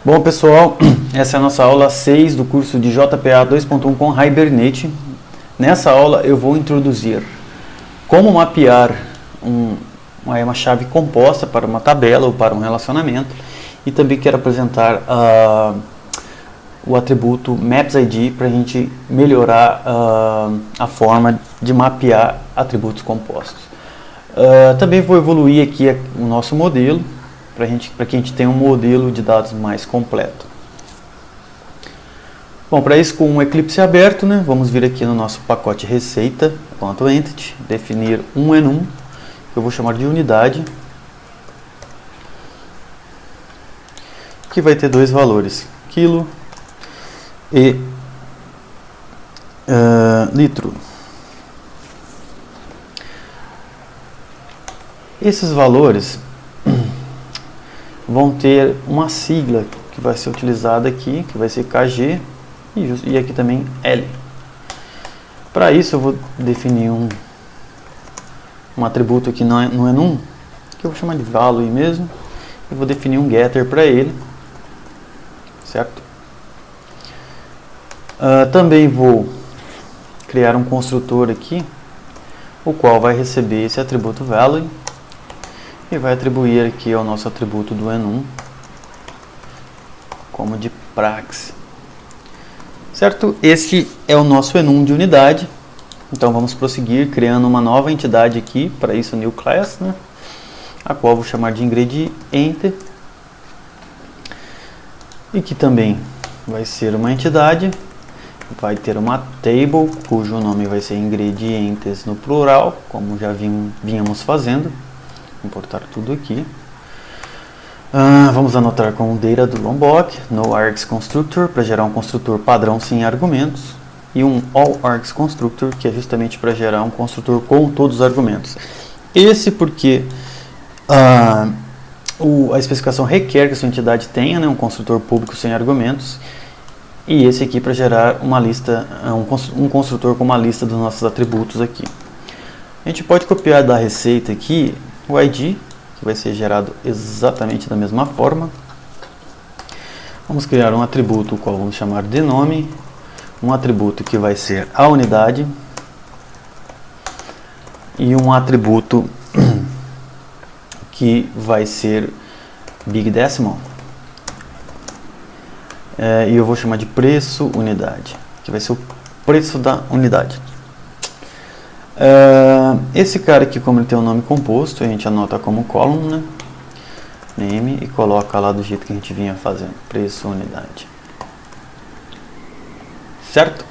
Bom pessoal, essa é a nossa aula 6 do curso de JPA 2.1 com Hibernate. Nessa aula eu vou introduzir como mapear uma chave composta para uma tabela ou para um relacionamento, e também quero apresentar o atributo MapsID para a gente melhorar a forma de mapear atributos compostos. Também vou evoluir aqui o nosso modelo para que a gente tenha um modelo de dados mais completo. Bom, para isso, com o Eclipse aberto, né, vamos vir aqui no nosso pacote receita.entity, definir um enum, que eu vou chamar de unidade, que vai ter dois valores, quilo e litro. Esses valores vão ter uma sigla que vai ser utilizada aqui, que vai ser KG, e aqui também L. Para isso eu vou definir um atributo aqui no enum, que eu vou chamar de value mesmo, e vou definir um getter para ele, certo? Também vou criar um construtor aqui, o qual vai receber esse atributo value, e vai atribuir aqui ao nosso atributo do enum como de praxe. Certo? Esse é o nosso enum de unidade. Então vamos prosseguir criando uma nova entidade aqui, para isso new class, né? A qual vou chamar de ingrediente, e que também vai ser uma entidade, vai ter uma table, cujo nome vai ser ingredientes no plural, como já vínhamos fazendo. Importar tudo aqui. Vamos anotar com o data do Lombok, no args constructor, para gerar um construtor padrão sem argumentos, e um all args constructor, que é justamente para gerar um construtor com todos os argumentos. Esse porque a especificação requer que a sua entidade tenha, né, um construtor público sem argumentos, e esse aqui para gerar uma lista, um construtor com uma lista dos nossos atributos aqui. A gente pode copiar da receita aqui o ID, que vai ser gerado exatamente da mesma forma. Vamos criar um atributo, o qual vamos chamar de nome, um atributo que vai ser a unidade, e um atributo que vai ser Big Decimal, e eu vou chamar de preço unidade, que vai ser o preço da unidade. Esse cara aqui, como ele tem um nome composto, a gente anota como column, né? Name, e coloca lá do jeito que a gente vinha fazendo, preço unidade. Certo?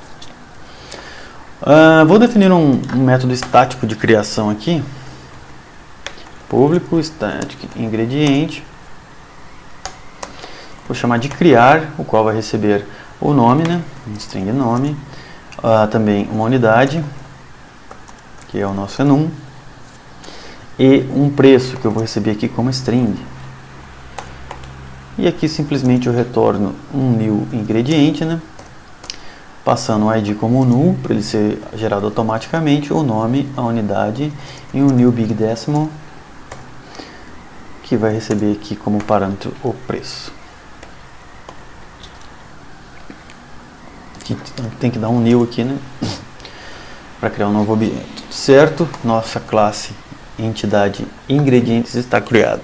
Vou definir um método estático de criação aqui. Público static ingrediente. Vou chamar de criar, o qual vai receber o nome, né? Um string nome. Também uma unidade, que é o nosso enum, e um preço que eu vou receber aqui como string. E aqui simplesmente eu retorno um new ingrediente, né? Passando o ID como null, para ele ser gerado automaticamente, o nome, a unidade, e um new big decimal, que vai receber aqui como parâmetro o preço. Tem que dar um new aqui, né? Para criar um novo objeto. Certo? Nossa classe entidade ingredientes está criada.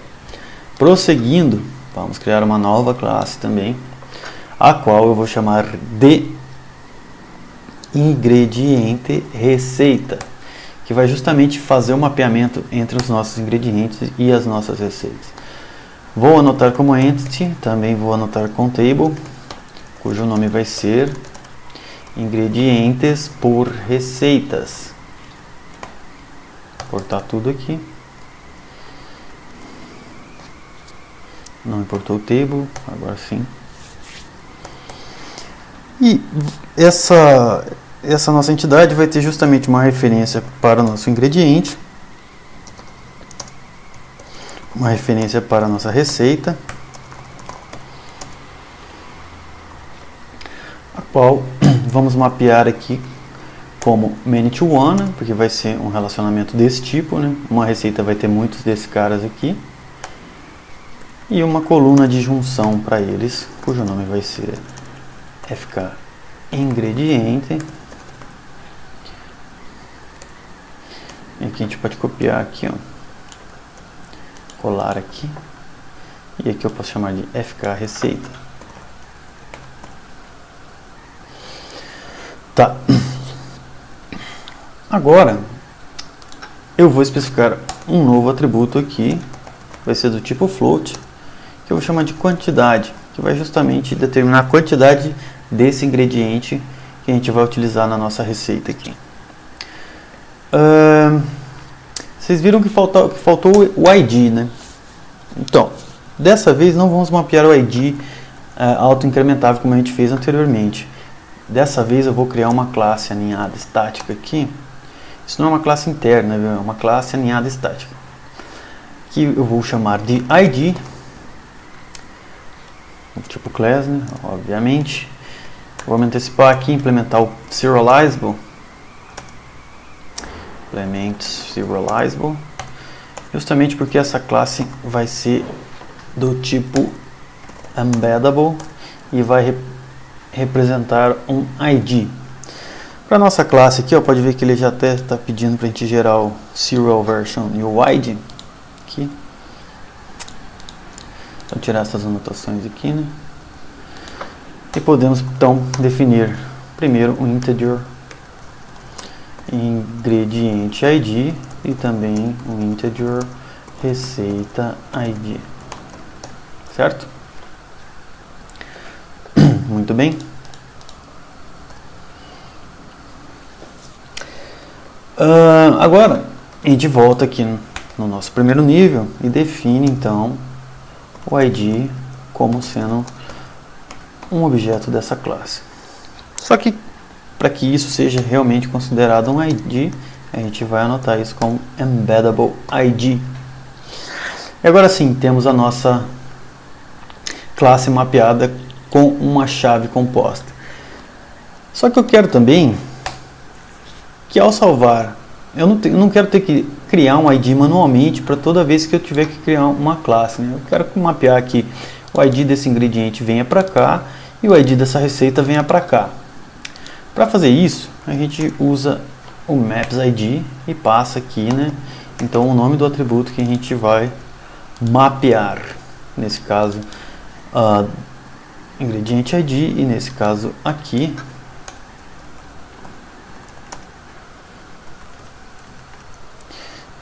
Prosseguindo, vamos criar uma nova classe também, a qual eu vou chamar de ingrediente receita, que vai justamente fazer o mapeamento entre os nossos ingredientes e as nossas receitas. Vou anotar como entity, também vou anotar com table, cujo nome vai ser ingredientes por receitas. Importar tudo aqui. Não importou o table, agora sim. E essa nossa entidade vai ter justamente uma referência para o nosso ingrediente, uma referência para a nossa receita, a qual vamos mapear aqui como many to one, né, porque vai ser um relacionamento desse tipo, né? Uma receita vai ter muitos desses caras aqui. e uma coluna de junção para eles, cujo nome vai ser FK ingrediente. E aqui a gente pode copiar aqui, ó, colar aqui, e aqui eu posso chamar de FK receita. Tá. Agora eu vou especificar um novo atributo aqui, vai ser do tipo float, que eu vou chamar de quantidade, que vai justamente determinar a quantidade desse ingrediente que a gente vai utilizar na nossa receita aqui. Vocês viram que faltou o ID, né? Então, dessa vez não vamos mapear o ID auto-incrementável como a gente fez anteriormente. Dessa vez eu vou criar uma classe aninhada estática aqui. Isso não é uma classe interna, viu? É uma classe aninhada estática, que eu vou chamar de ID, tipo class, né? Obviamente. Vou me antecipar aqui, implementar o serializable. Implement serializable, justamente porque essa classe vai ser do tipo embeddable e vai representar um ID. Para nossa classe aqui, ó, pode ver que ele já até está pedindo para a gente gerar o serial version e o ID aqui. Vou tirar essas anotações aqui, né? E podemos então definir primeiro um integer ingrediente ID e também um integer receita ID, certo? Muito bem. Agora a gente volta aqui no nosso primeiro nível e define então o ID como sendo um objeto dessa classe. Só que para que isso seja realmente considerado um ID, a gente vai anotar isso como embeddable ID. E agora sim, temos a nossa classe mapeada com uma chave composta. Só que eu quero também que ao salvar, eu não quero ter que criar um ID manualmente para toda vez que eu tiver que criar uma classe, né? Eu quero mapear aqui o ID desse ingrediente venha para cá e o ID dessa receita venha para cá. Para fazer isso, a gente usa o maps ID e passa aqui, né? Então o nome do atributo que a gente vai mapear, nesse caso ingrediente ID, e nesse caso aqui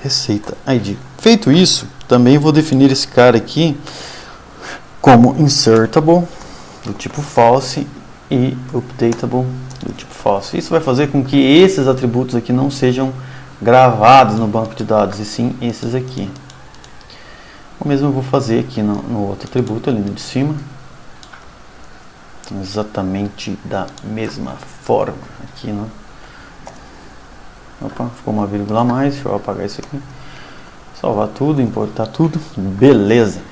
receita ID. Feito isso, também vou definir esse cara aqui como insertable do tipo false e updatable do tipo false. Isso vai fazer com que esses atributos aqui não sejam gravados no banco de dados, e sim esses aqui. O mesmo eu vou fazer aqui no outro atributo ali no de cima, exatamente da mesma forma aqui, né? Opa, ficou uma vírgula a mais, deixa eu apagar isso aqui, salvar tudo, importar tudo, beleza.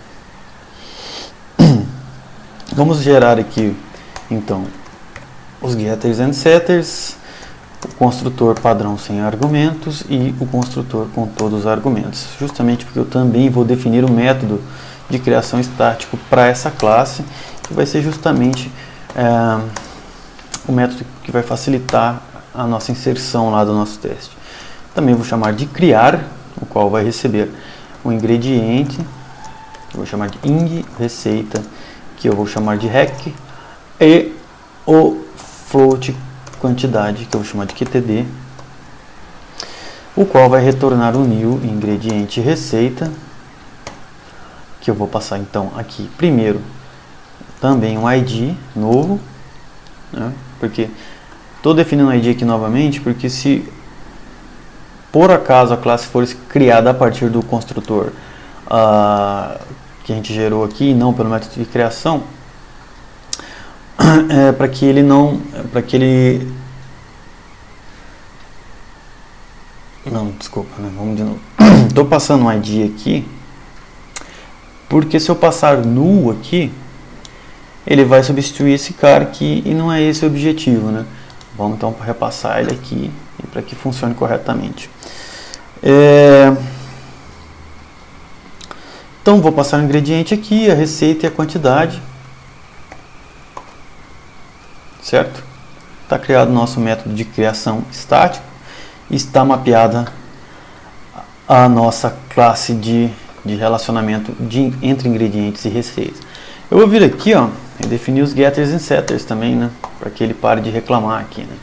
Vamos gerar aqui então os getters and setters, o construtor padrão sem argumentos e o construtor com todos os argumentos, justamente porque eu também vou definir o método de criação estático para essa classe, que vai ser justamente o método que vai facilitar a nossa inserção lá do nosso teste. Também vou chamar de criar, o qual vai receber o ingrediente, que eu vou chamar de ing, receita, que eu vou chamar de rec, e o float quantidade, que eu vou chamar de qtd, o qual vai retornar o new ingrediente receita, que eu vou passar então aqui primeiro também um ID novo, né? Porque estou definindo o ID aqui novamente, porque se por acaso a classe for criada a partir do construtor que a gente gerou aqui, e não pelo método de criação, para que ele não, desculpa, né? Vamos de novo. Estou passando um ID aqui, porque se eu passar null aqui, ele vai substituir esse cara aqui, e não é esse o objetivo, né? Vamos então repassar ele aqui, para que funcione corretamente. Então vou passar o ingrediente aqui, a receita e a quantidade. Certo? Está criado o nosso método de criação estático. Está mapeada a nossa classe de relacionamento entre ingredientes e receitas. Eu vou vir aqui, ó, e definir os getters e setters também, né? Para que ele pare de reclamar aqui, né?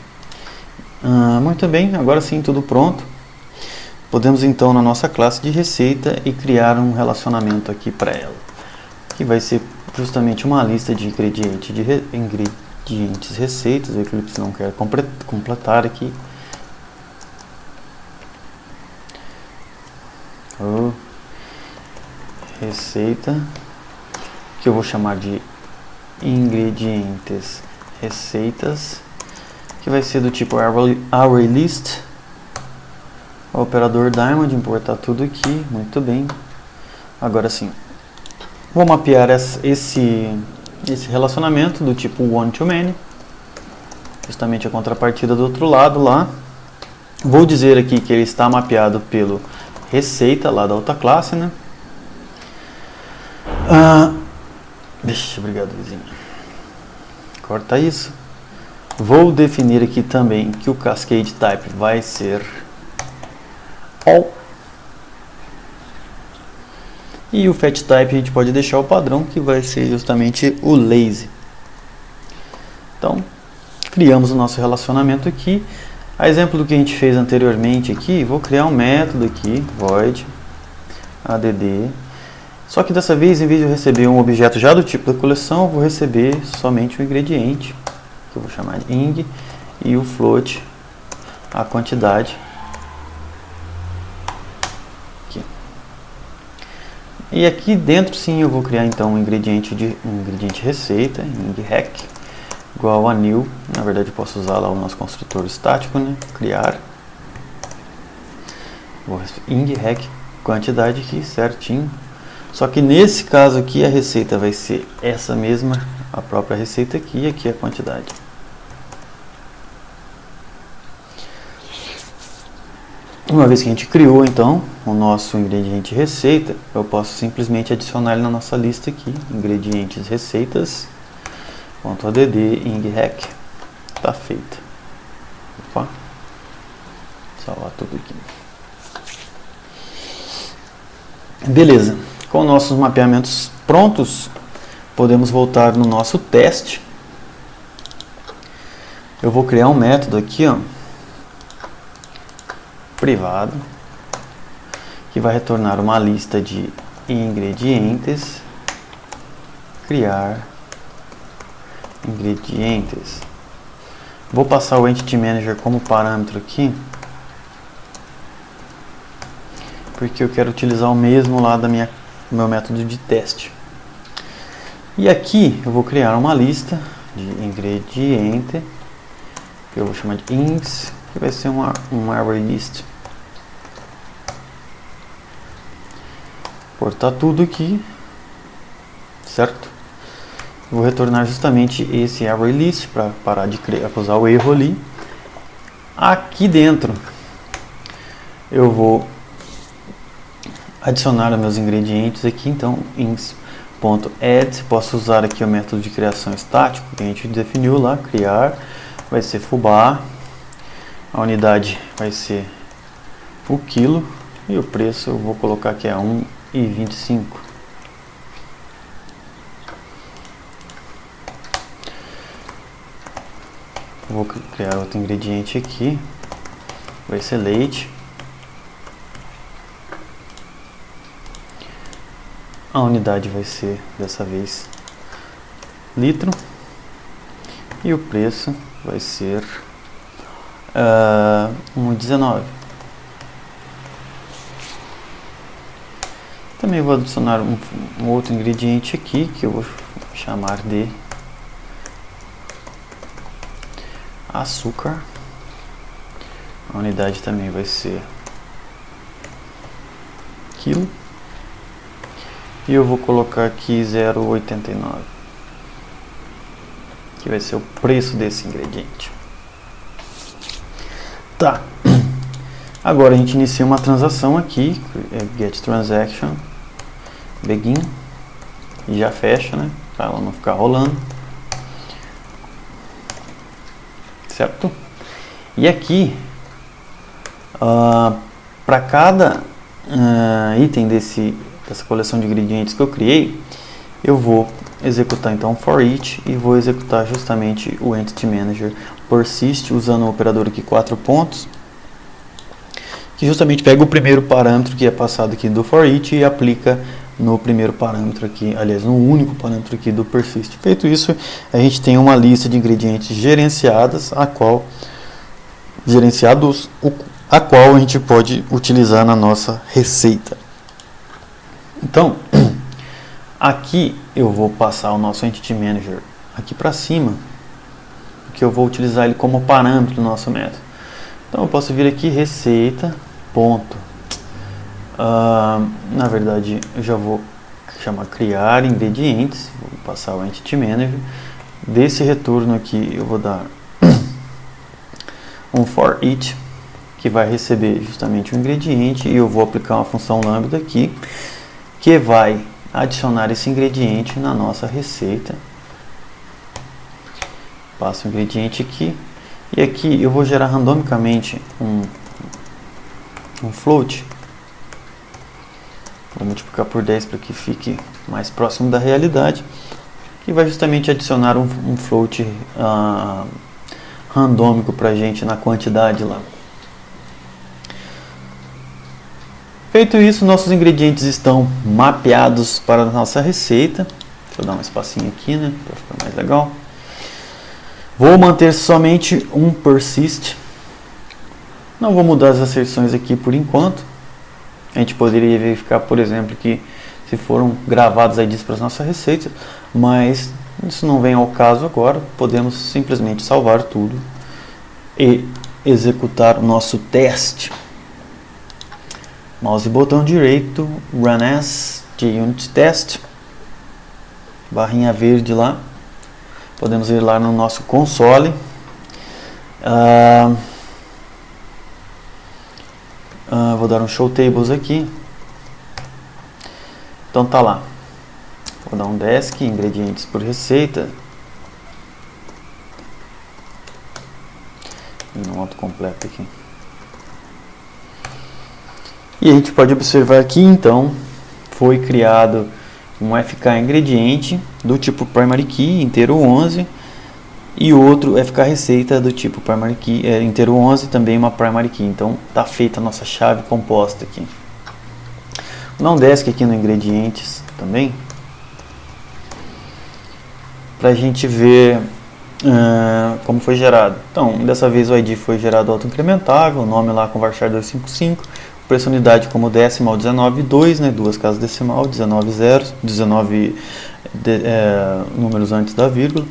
Muito bem, agora sim tudo pronto. Podemos então na nossa classe de receita e criar um relacionamento aqui para ela, que vai ser justamente uma lista de ingredientes receitas. O Eclipse não quer completar aqui. Receita, que eu vou chamar de ingredientes receitas, que vai ser do tipo array list. O operador Diamond, importar tudo aqui, muito bem. Agora sim, vou mapear esse relacionamento do tipo one to many, justamente a contrapartida do outro lado lá. Vou dizer aqui que ele está mapeado pelo receita lá da outra classe, né? Obrigado, vizinho. Corta isso. Vou definir aqui também que o cascade type vai ser all. E o fetch type a gente pode deixar o padrão, que vai ser justamente o lazy. Então, criamos o nosso relacionamento aqui. A exemplo do que a gente fez anteriormente aqui, vou criar um método aqui, void add. Só que dessa vez, em vez de eu receber um objeto já do tipo da coleção, eu vou receber somente o ingrediente, que eu vou chamar de ing, e o float, a quantidade. Aqui. E aqui dentro sim eu vou criar então um ingrediente receita, ing hack, igual a new. Na verdade eu posso usar lá o nosso construtor estático, né? Criar. Vou ing hack quantidade aqui certinho. Só que nesse caso aqui a receita vai ser essa mesma, a própria receita aqui, e aqui a quantidade. Uma vez que a gente criou então o nosso ingrediente receita, eu posso simplesmente adicionar ele na nossa lista aqui, ingredientes receitas, .add ing hack, tá feito. Opa, salvar tudo aqui. Beleza, com nossos mapeamentos prontos, podemos voltar no nosso teste. Eu vou criar um método aqui, ó, privado, que vai retornar uma lista de ingredientes, criar ingredientes. Vou passar o Entity Manager como parâmetro aqui, porque eu quero utilizar o mesmo lá do meu método de teste. E aqui eu vou criar uma lista de ingrediente, que eu vou chamar de ings, que vai ser um array list. Cortar tudo aqui, certo? Vou retornar justamente esse array list para parar de usar o erro ali. Aqui dentro eu vou adicionar os meus ingredientes aqui, então ings.add, posso usar aqui o método de criação estático que a gente definiu lá, criar, vai ser fubá, a unidade vai ser o quilo e o preço eu vou colocar que é 1,25. Vou criar outro ingrediente aqui, vai ser leite. A unidade vai ser, dessa vez, litro. E o preço vai ser 1,19. Também vou adicionar um outro ingrediente aqui, que eu vou chamar de açúcar. A unidade também vai ser quilo. E eu vou colocar aqui 0,89, que vai ser o preço desse ingrediente. Tá. Agora a gente inicia uma transação aqui, get transaction, begin, e já fecha, né, para ela não ficar rolando, certo? E aqui, para cada item dessa coleção de ingredientes que eu criei, eu vou executar então for each e vou executar justamente o Entity Manager persist usando o operador aqui 4 pontos, que justamente pega o primeiro parâmetro que é passado aqui do for each e aplica no primeiro parâmetro aqui, aliás, no único parâmetro aqui do persist. Feito isso, a gente tem uma lista de ingredientes gerenciados, a qual a gente pode utilizar na nossa receita. Então, aqui eu vou passar o nosso Entity Manager aqui para cima, que eu vou utilizar ele como parâmetro do nosso método. Então eu posso vir aqui receita, ponto. Na verdade eu já vou chamar criar ingredientes, vou passar o Entity Manager. Desse retorno aqui eu vou dar um for each, que vai receber justamente o ingrediente, e eu vou aplicar uma função lambda aqui, que vai adicionar esse ingrediente na nossa receita. Passo o ingrediente aqui, e aqui eu vou gerar randomicamente um float. Vou multiplicar por 10 para que fique mais próximo da realidade, que vai justamente adicionar um float randômico para a gente na quantidade lá. Feito isso, nossos ingredientes estão mapeados para a nossa receita. Deixa eu dar um espacinho aqui, né, para ficar mais legal. Vou manter somente um persist. Não vou mudar as asserções aqui por enquanto. A gente poderia verificar, por exemplo, que se foram gravados IDs para as nossas receitas, mas isso não vem ao caso agora. Podemos simplesmente salvar tudo e executar o nosso teste. Mouse e botão direito, Run as JUnit Test, barrinha verde lá. Podemos ir lá no nosso console. Vou dar um show tables aqui. Então tá lá. Vou dar um desk, ingredientes por receita. Um autocompleto aqui. E a gente pode observar que então foi criado um FK ingrediente do tipo primary key inteiro 11 e outro FK receita do tipo primary key inteiro 11, também uma primary key. Então está feita a nossa chave composta aqui. Vou dar um desk aqui no ingredientes também, para a gente ver como foi gerado. Então, dessa vez o ID foi gerado auto-incrementável, o nome lá com varchar 255, preço unidade como decimal 19,2, né, duas casas decimal, 19 zeros, 19 números antes da vírgula.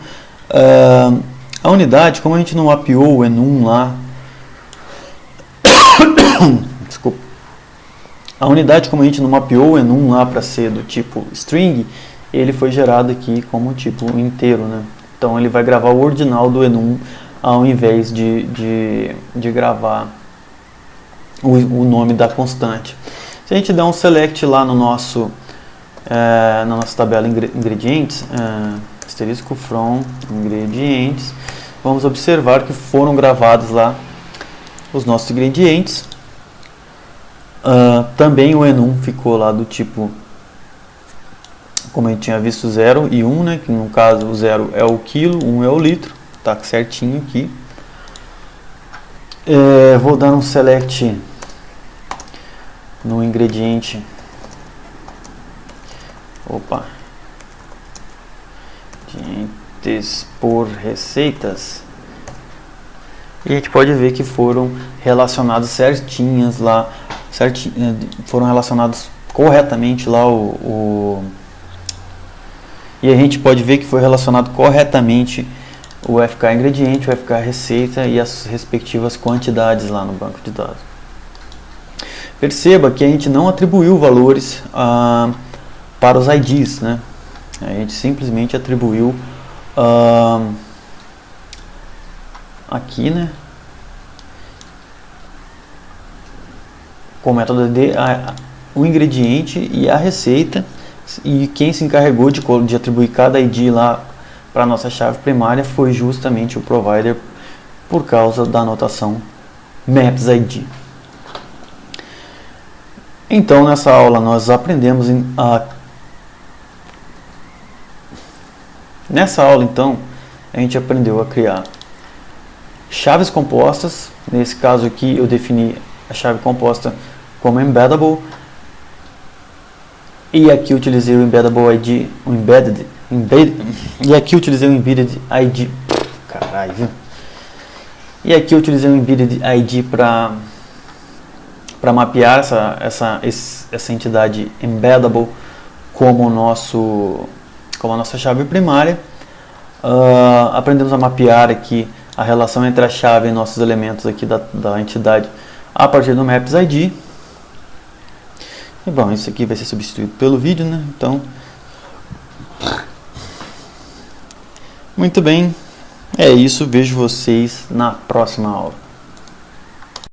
A unidade, como a gente não mapeou o enum lá, desculpa. A unidade, como a gente não mapeou o enum lá para ser do tipo string, ele foi gerado aqui como tipo inteiro, né? Então ele vai gravar o ordinal do enum ao invés de gravar o nome da constante. Se a gente der um select lá no nosso na nossa tabela ingredientes, asterisco from ingredientes, vamos observar que foram gravados lá os nossos ingredientes. Também o enum ficou lá do tipo, como a gente tinha visto, 0 e 1, né, que no caso o 0 é o quilo, 1 é o litro, tá certinho aqui. Vou dar um select no ingrediente, ingredientes por receitas, e a gente pode ver que foram relacionados certinhas lá, foram relacionados corretamente lá e a gente pode ver que foi relacionado corretamente o FK ingrediente, o FK receita e as respectivas quantidades lá no banco de dados. Perceba que a gente não atribuiu valores para os IDs, né? A gente simplesmente atribuiu aqui, né, com o método o ingrediente e a receita E quem se encarregou de atribuir cada ID lá para a nossa chave primária foi justamente o provider, por causa da anotação MapsID. Então, nessa aula nós aprendemos Nessa aula, então, a gente aprendeu a criar chaves compostas. Nesse caso aqui, eu defini a chave composta como embeddable. E aqui eu utilizei o embeddable ID, e aqui eu utilizei o embedded ID. Caralho, viu? E aqui eu utilizei o embedded ID para mapear essa entidade embeddable como a nossa chave primária. Aprendemos a mapear aqui a relação entre a chave e nossos elementos aqui da entidade a partir do MapsID. E bom, isso aqui vai ser substituído pelo vídeo, né? Então, muito bem, é isso. Vejo vocês na próxima aula.